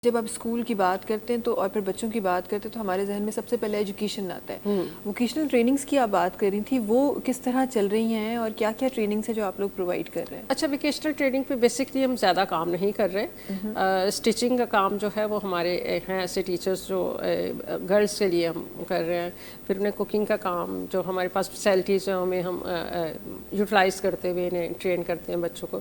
جب آپ اسکول کی بات کرتے ہیں تو اور پھر بچوں کی بات کرتے ہیں تو ہمارے ذہن میں سب سے پہلے ایجوکیشن آتا ہے. ووکیشنل ٹریننگز کی آپ بات کر رہی تھی, وہ کس طرح چل رہی ہیں اور کیا کیا ٹریننگز ہے جو آپ لوگ پرووائڈ کر رہے ہیں؟ اچھا, ووکیشنل ٹریننگ پہ بیسکلی ہم زیادہ کام نہیں کر رہے. اسٹیچنگ کا کام جو ہے وہ ہمارے ہیں ایسے ٹیچرز جو گرلس کے لیے ہم کر رہے ہیں. پھر انہیں کوکنگ کا کام جو ہمارے پاس فیسلٹیز ہیں ہمیں ہم یوٹیلائز کرتے ہوئے انہیں ٹرین کرتے ہیں بچوں کو.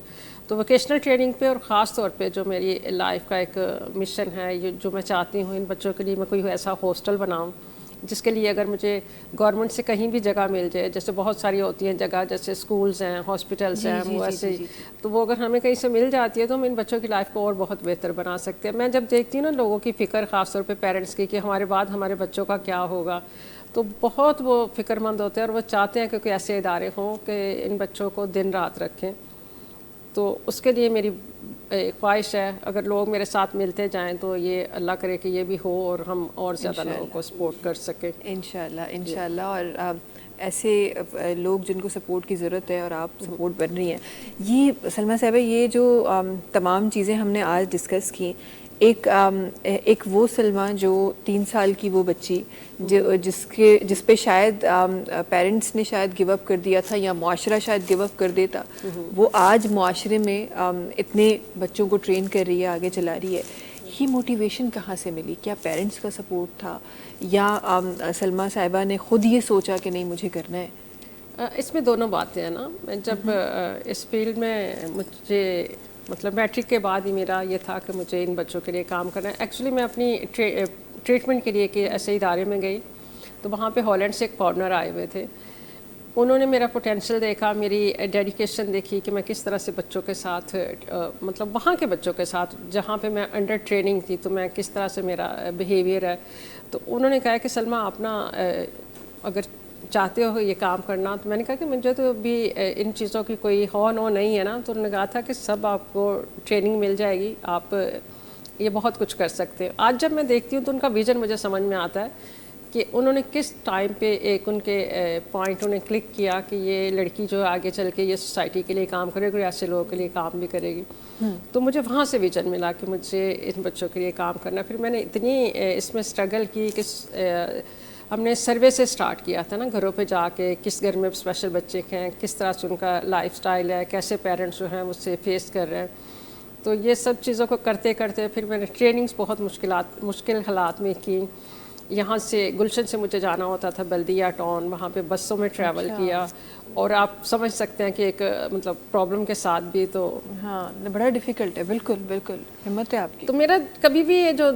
تو ووکیشنل ٹریننگ پہ اور خاص طور پہ جو میری لائف کا ایک مشن ہے, جو میں چاہتی ہوں ان بچوں کے لیے میں کوئی ایسا ہاسٹل بناؤں جس کے لیے اگر مجھے گورنمنٹ سے کہیں بھی جگہ مل جائے, جیسے بہت ساری ہوتی ہیں جگہ جیسے اسکولز ہیں, ہاسپٹلس ہیں, وہ ایسے تو وہ اگر ہمیں کہیں سے مل جاتی ہے تو ہم ان بچوں کی لائف کو اور بہت بہتر بنا سکتے ہیں. میں جب دیکھتی ہوں نا لوگوں کی فکر, خاص طور پہ پیرنٹس کی, کہ ہمارے بعد ہمارے بچوں کا کیا ہوگا, تو بہت وہ فکر مند ہوتے ہیں اور وہ چاہتے ہیں کہ کوئی ایسے ادارے ہوں کہ ان بچوں کو دن رات رکھیں. تو اس کے لیے میری خواہش ہے اگر لوگ میرے ساتھ ملتے جائیں تو یہ اللہ کرے کہ یہ بھی ہو اور ہم اور زیادہ لوگوں کو سپورٹ کر سکیں انشاءاللہ. اور ایسے لوگ جن کو سپورٹ کی ضرورت ہے اور آپ سپورٹ بن رہی ہیں. یہ سلمیٰ صاحبہ, یہ جو تمام چیزیں ہم نے آج ڈسکس کی, ایک وہ سلمیٰ جو 3 سال کی وہ بچی جس پہ شاید پیرنٹس نے شاید گیو اپ کر دیا تھا یا معاشرہ شاید گیو اپ کر دیتا, وہ آج معاشرے میں اتنے بچوں کو ٹرین کر رہی ہے, آگے چلا رہی ہے. یہ موٹیویشن کہاں سے ملی؟ کیا پیرنٹس کا سپورٹ تھا یا سلمیٰ صاحبہ نے خود یہ سوچا کہ نہیں مجھے کرنا ہے؟ اس میں دونوں باتیں ہیں نا. جب اس فیلڈ میں مجھے مطلب میٹرک کے بعد ہی میرا یہ تھا کہ مجھے ان بچوں کے لیے کام کرنا ہے. ایکچولی میں اپنی ٹریٹمنٹ کے لیے کہ ایسے ادارے میں گئی تو وہاں پہ ہالینڈ سے ایک فارنر آئے ہوئے تھے. انہوں نے میرا پوٹینشیل دیکھا, میری ڈیڈیکیشن دیکھی کہ میں کس طرح سے بچوں کے ساتھ مطلب وہاں کے بچوں کے ساتھ جہاں پہ میں انڈر ٹریننگ تھی تو میں کس طرح سے میرا بیہیویئر ہے. تو انہوں نے کہا کہ سلمیٰ آپ نا اگر چاہتے ہو یہ کام کرنا, تو میں نے کہا کہ مجھے تو بھی ان چیزوں کی کوئی ہو نو نہیں ہے نا. تو انہوں نے کہا تھا کہ سب آپ کو ٹریننگ مل جائے گی, آپ یہ بہت کچھ کر سکتے ہیں. آج جب میں دیکھتی ہوں تو ان کا ویژن مجھے سمجھ میں آتا ہے کہ انہوں نے کس ٹائم پہ ایک ان کے پوائنٹ انہیں کلک کیا کہ یہ لڑکی جو آگے چل کے یہ سوسائٹی کے لیے کام کرے گی, ایسے لوگوں کے لیے کام بھی کرے گی. تو مجھے وہاں سے ویژن ملا کہ مجھے ان بچوں کے لیے کام کرنا. پھر میں نے اتنی اس میں اسٹرگل کی کہ ہم نے سروے سے سٹارٹ کیا تھا نا, گھروں پہ جا کے کس گھر میں اسپیشل بچے ہیں, کس طرح سے ان کا لائف سٹائل ہے, کیسے پیرنٹس جو ہیں اس سے فیس کر رہے ہیں. تو یہ سب چیزوں کو کرتے کرتے پھر میں نے ٹریننگز بہت مشکل حالات میں کی. یہاں سے گلشن سے مجھے جانا ہوتا تھا بلدیہ ٹاؤن, وہاں پہ بسوں میں ٹریول کیا, اور آپ سمجھ سکتے ہیں کہ ایک مطلب پرابلم کے ساتھ بھی تو ہاں بڑا ڈیفیکلٹ ہے. بالکل بالکل, ہمت ہے آپ کی. تو میرا کبھی بھی یہ جو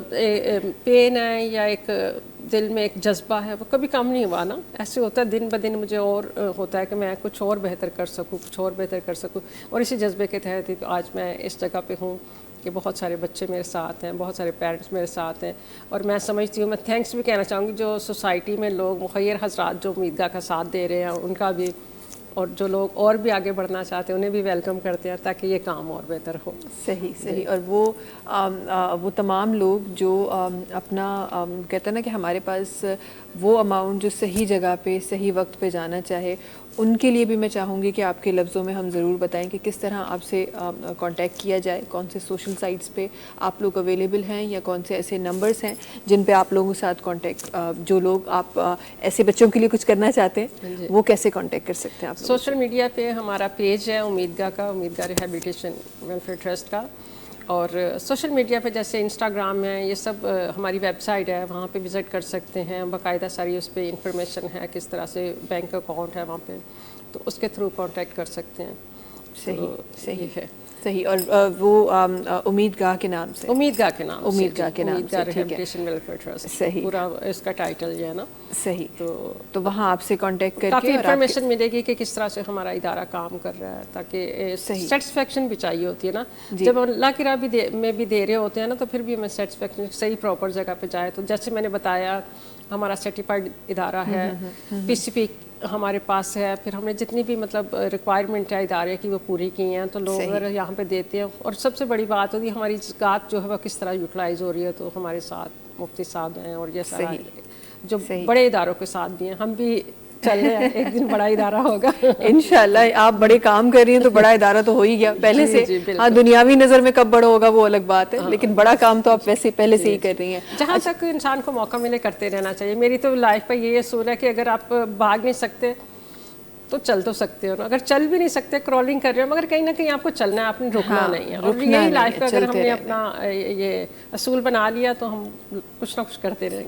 پین ہے یا ایک دل میں ایک جذبہ ہے وہ کبھی کم نہیں ہوا نا. ایسے ہوتا ہے دن بدن مجھے اور ہوتا ہے کہ میں کچھ اور بہتر کر سکوں, کچھ اور بہتر کر سکوں. اور اسی جذبے کے تحت ہی آج میں اس جگہ پہ ہوں کہ بہت سارے بچے میرے ساتھ ہیں, بہت سارے پیرنٹس میرے ساتھ ہیں. اور میں سمجھتی ہوں, میں تھینکس بھی کہنا چاہوں گی جو سوسائٹی میں لوگ مخیر حضرات جو امیدگاہ کا ساتھ دے رہے ہیں ان کا بھی, اور جو لوگ اور بھی آگے بڑھنا چاہتے ہیں انہیں بھی ویلکم کرتے ہیں تاکہ یہ کام اور بہتر ہو. صحیح. اور وہ تمام لوگ جو اپنا کہتے ہیں نا کہ ہمارے پاس وہ اماؤنٹ جو صحیح جگہ پہ صحیح وقت پہ جانا چاہے, ان کے لیے بھی میں چاہوں گی کہ آپ کے لفظوں میں ہم ضرور بتائیں کہ کس طرح آپ سے کانٹیکٹ کیا جائے, کون سے سوشل سائٹس پہ آپ لوگ اویلیبل ہیں, یا کون سے ایسے نمبرز ہیں جن پہ آپ لوگوں کے ساتھ کانٹیکٹ, جو لوگ آپ ایسے بچوں کے لیے کچھ کرنا چاہتے ہیں وہ کیسے کانٹیکٹ کر سکتے ہیں آپ؟ سوشل میڈیا پہ ہمارا پیج ہے امیدگاہ کا, امیدگاہ ریہیبلیٹیشن ویلفیئر ٹرسٹ کا. اور سوشل میڈیا پہ جیسے انسٹاگرام ہے, یہ سب ہماری ویب سائٹ ہے, وہاں پہ وزٹ کر سکتے ہیں. باقاعدہ ساری اس پہ انفارمیشن ہے, کس طرح سے بینک اکاؤنٹ ہے وہاں پہ, تو اس کے تھرو کانٹیکٹ کر سکتے ہیں. صحیح ہے. صحیح. اور وہ امیدگاہ کے نام سے, امیدگاہ کے نام سے, امیدگاہ کے نام سے, ریہیبلیٹیشن ویلفیئر ٹرسٹ, صحیح. پورا اس کا ٹائٹل جو ہے نا. صحیح. تو وہاں آپ سے کانٹیکٹ کر کے کافی انفارمیشن ملے گی کہ کس طرح سے ہمارا ادارہ کام کر رہا ہے, تاکہ سیٹسفیکشن بھی چاہیے ہوتی ہے نا. جب اللہ کی راہ میں بھی دے رہے ہوتے ہیں نا, تو پھر بھی ہمیں سیٹسفیکشن صحیح پراپر جگہ پہ جائے. تو جیسے میں نے بتایا ہمارا سرٹیفائڈ ادارہ ہے, پی سی پی ہمارے پاس ہے, پھر ہم نے جتنی بھی مطلب ریکوائرمنٹ ہے ادارے کی وہ پوری کی ہیں, تو لوگ اگر یہاں پہ دیتے ہیں. اور سب سے بڑی بات ہوتی ہے ہماری زکوٰۃ جو ہے وہ کس طرح یوٹیلائز ہو رہی ہے. تو ہمارے ساتھ مفتی صاحب ہیں, اور یہ سارا جو بڑے اداروں کے ساتھ بھی ہیں, ہم بھی چل رہے ہیں, ایک دن بڑا ادارہ ہوگا انشاءاللہ. آپ بڑے کام کر رہی ہیں تو بڑا ادارہ تو ہو ہی گیا پہلے سے. ہاں دنیاوی نظر میں کب بڑا ہوگا وہ الگ بات ہے, لیکن بڑا کام تو آپ ویسے پہلے سے ہی کر رہی ہیں. جہاں تک انسان کو موقع ملے کرتے رہنا چاہیے. میری تو لائف پہ یہ اصول ہے کہ اگر آپ بھاگ نہیں سکتے تو چل تو سکتے ہو, اگر چل بھی نہیں سکتے کرالنگ کر رہے ہو مگر کہیں نہ کہیں آپ کو چلنا ہے, آپ نے رکنا نہیں ہے. اور یہی لائف پہ اگر ہم نے اپنا یہ اصول بنا لیا تو ہم کچھ نہ کچھ کرتے رہیں